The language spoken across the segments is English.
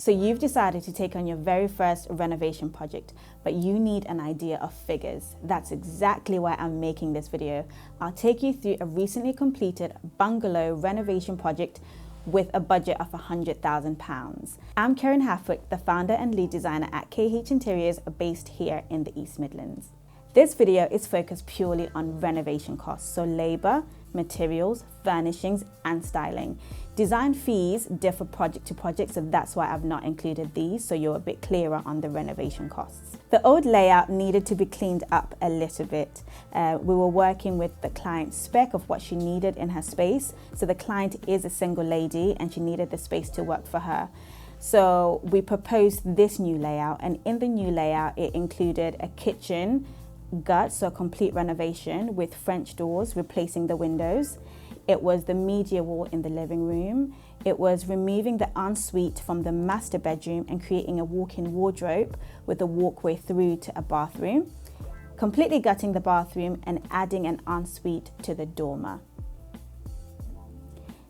So you've decided to take on your very first renovation project, but you need an idea of figures. That's exactly why I'm making this video. I'll take you through a recently completed bungalow renovation project with a budget of £100,000. I'm Keren-happuch, the founder and lead designer at KH Interiors based here in the East Midlands. This video is focused purely on renovation costs, so labor, materials, furnishings, and styling. Design fees differ project to project, so that's why I've not included these, so you're a bit clearer on the renovation costs. The old layout needed to be cleaned up a little bit. We were working with the client's spec of what she needed in her space. So the client is a single lady and she needed the space to work for her. So we proposed this new layout, and in the new layout, it included a kitchen gut, so a complete renovation with French doors replacing the windows. It was the media wall in the living room. It was removing the ensuite from the master bedroom and creating a walk-in wardrobe with a walkway through to a bathroom. Completely gutting the bathroom and adding an ensuite to the dormer.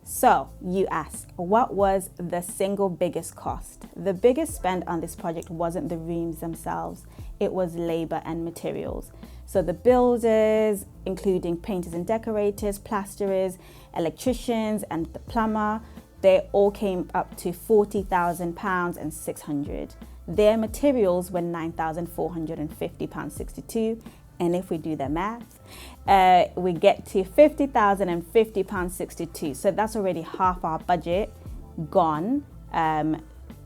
So you ask, what was the single biggest cost? The biggest spend on this project wasn't the rooms themselves, it was labor and materials. So the builders, including painters and decorators, plasterers, electricians, and the plumber, they all came up to £40,000 and £600. Their materials were £9,450.62. And if we do the math, we get to £50,050.62. So that's already half our budget gone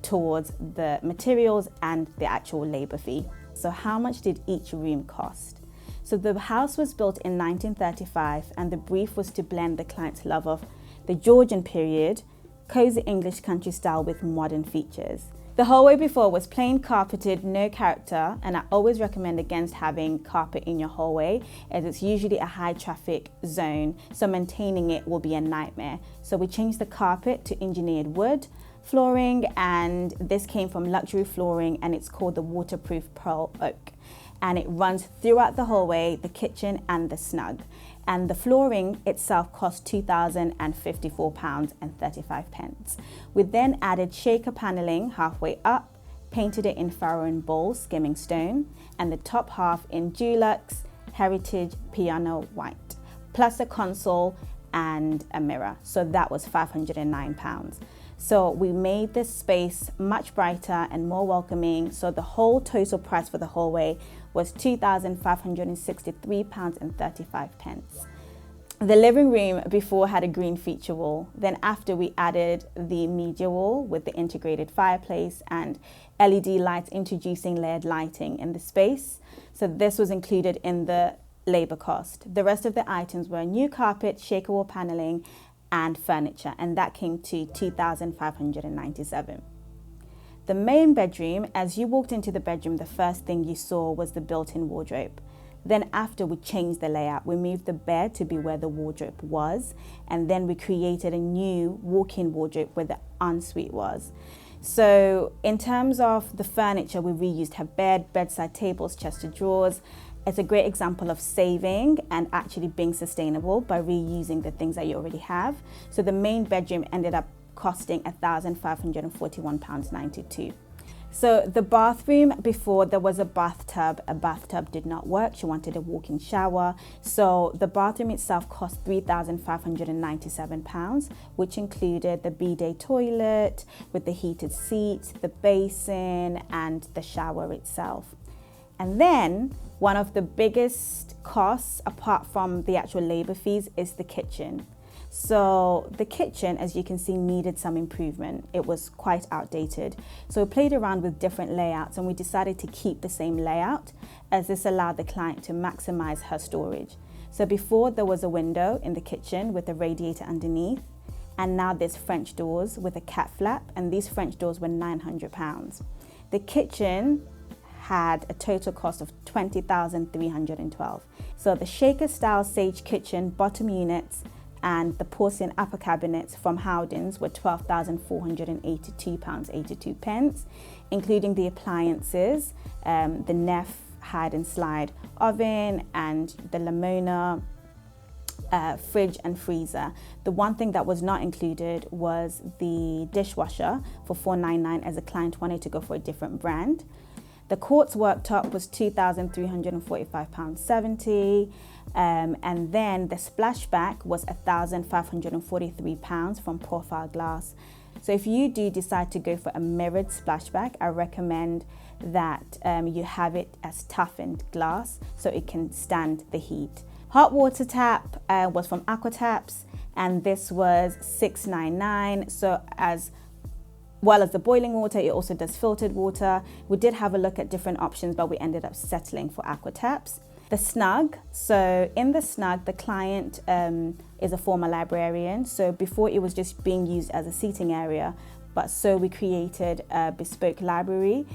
towards the materials and the actual labor fee. So how much did each room cost? So the house was built in 1935, and the brief was to blend the client's love of the Georgian period, cozy English country style with modern features. The hallway before was plain carpeted, no character, and I always recommend against having carpet in your hallway, as it's usually a high traffic zone, so maintaining it will be a nightmare. So we changed the carpet to engineered wood flooring, and this came from luxury flooring, and it's called the waterproof pearl oak. And it runs throughout the hallway, the kitchen, and the snug. And the flooring itself cost £2,054.35. We then added shaker paneling halfway up, painted it in Farrow and Ball skimming stone, and the top half in Dulux Heritage Piano White, plus a console and a mirror. So that was £509. So we made this space much brighter and more welcoming. So the whole total price for the hallway was £2,563.35. The living room before had a green feature wall. Then after, we added the media wall with the integrated fireplace and LED lights, introducing layered lighting in the space. So this was included in the labor cost. The rest of the items were new carpet, shaker wall paneling, and furniture, and that came to £2,597. The main bedroom, as you walked into the bedroom, the first thing you saw was the built-in wardrobe. Then after, we changed the layout. We moved the bed to be where the wardrobe was, and then we created a new walk-in wardrobe where the ensuite was. So in terms of the furniture, we reused her bed, bedside tables, chest of drawers. It's a great example of saving and actually being sustainable by reusing the things that you already have. So the main bedroom ended up costing £1,541.92. So the bathroom before, there was a bathtub did not work. She wanted a walk-in shower. So the bathroom itself cost £3,597, which included the bidet toilet with the heated seats, the basin, and the shower itself. And then one of the biggest costs, apart from the actual labor fees, is the kitchen. So the kitchen, as you can see, needed some improvement. It was quite outdated. So we played around with different layouts, and we decided to keep the same layout, as this allowed the client to maximize her storage. So before, there was a window in the kitchen with a radiator underneath, and now there's French doors with a cat flap, and these French doors were £900. The kitchen had a total cost of $20,312. So the shaker style sage kitchen bottom units and the porcelain upper cabinets from Howdens were £12,482.82, including the appliances, the Neff hide and slide oven and the Lamona fridge and freezer. The one thing that was not included was the dishwasher for $499 as the client wanted to go for a different brand. The quartz worktop was £2,345.70, and then the splashback was £1,543 from Profile Glass. So if you do decide to go for a mirrored splashback, I recommend that you have it as toughened glass so it can stand the heat. Hot water tap was from Aquataps, and this was $699. So as well as the boiling water, it also does filtered water. We did have a look at different options, but we ended up settling for Aquataps. The snug, so in the snug, the client is a former librarian. So before it was just being used as a seating area, but so we created a bespoke library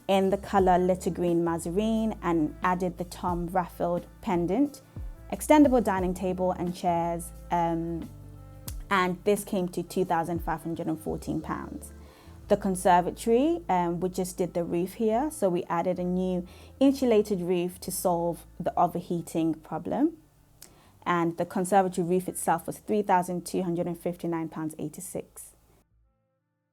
in the color litter green mazarine and added the Tom Raffled pendant, extendable dining table and chairs, and this came to £2,514. The conservatory, we just did the roof here, so we added a new insulated roof to solve the overheating problem. And the conservatory roof itself was £3,259.86.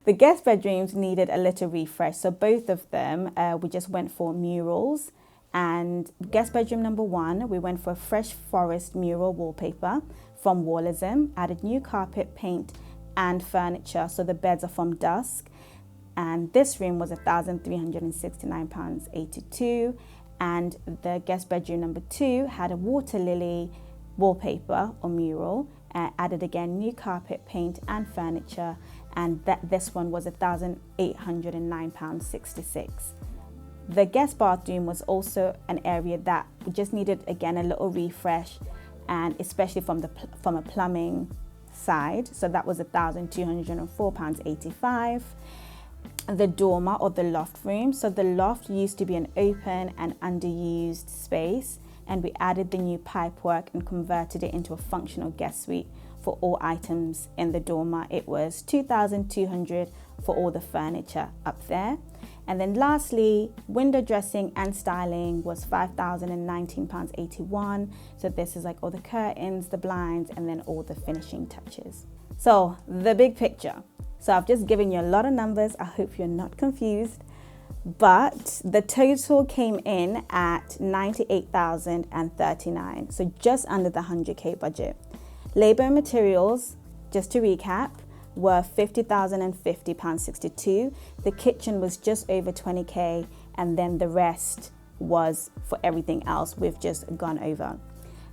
The guest bedrooms needed a little refresh, so both of them, we just went for murals. And guest bedroom number 1, we went for a fresh forest mural wallpaper from Wallism, added new carpet, paint, and furniture, so the beds are from dusk. And this room was £1,369.82. And the guest bedroom number 2 had a water lily wallpaper or mural, added again new carpet, paint, and furniture. And this one was £1,809.66. The guest bathroom was also an area that just needed, again, a little refresh, and especially from a plumbing side. So that was £1,204.85. The dormer or the loft room. So the loft used to be an open and underused space, and we added the new pipework and converted it into a functional guest suite for all items in the dormer. It was $2,200 for all the furniture up there. And then lastly, window dressing and styling was £5,019.81. So this is like all the curtains, the blinds, and then all the finishing touches. So the big picture. So I've just given you a lot of numbers. I hope you're not confused. But the total came in at $98,039. So just under the 100K budget. Labor and materials, just to recap, were £50,050.62. The kitchen was just over 20K, and then the rest was for everything else we've just gone over.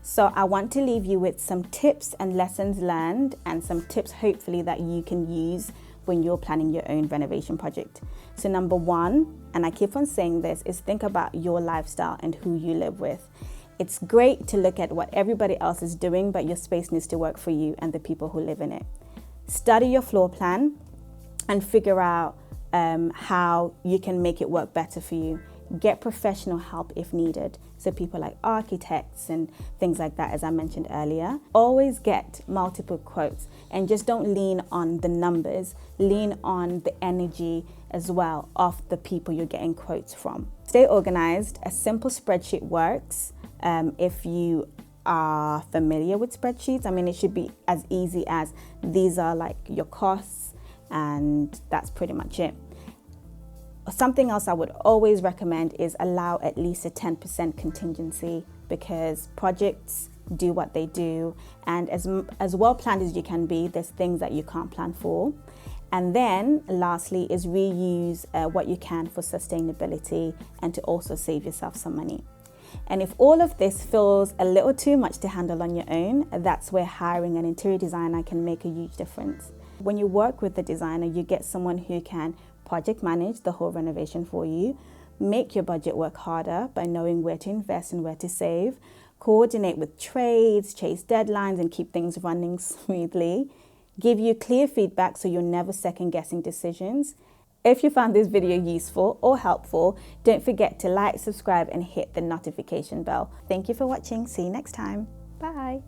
So I want to leave you with some tips and lessons learned, and some tips hopefully that you can use when you're planning your own renovation project. So number 1, and I keep on saying this, is think about your lifestyle and who you live with. It's great to look at what everybody else is doing, but your space needs to work for you and the people who live in it. Study your floor plan and figure out how you can make it work better for you. Get professional help if needed. So people like architects and things like that, as I mentioned earlier. Always get multiple quotes, and just don't lean on the numbers. Lean on the energy as well of the people you're getting quotes from. Stay organized. A simple spreadsheet works. If you are familiar with spreadsheets, I mean, it should be as easy as these are like your costs, and that's pretty much it. Something else I would always recommend is allow at least a 10% contingency, because projects do what they do, and as well planned as you can be, there's things that you can't plan for. And then lastly is reuse what you can for sustainability and to also save yourself some money. And if all of this feels a little too much to handle on your own, that's where hiring an interior designer can make a huge difference. When you work with the designer, you get someone who can project manage the whole renovation for you, make your budget work harder by knowing where to invest and where to save, coordinate with trades, chase deadlines, and keep things running smoothly, give you clear feedback so you're never second guessing decisions. If you found this video useful or helpful, don't forget to like, subscribe, and hit the notification bell. Thank you for watching. See you next time. Bye.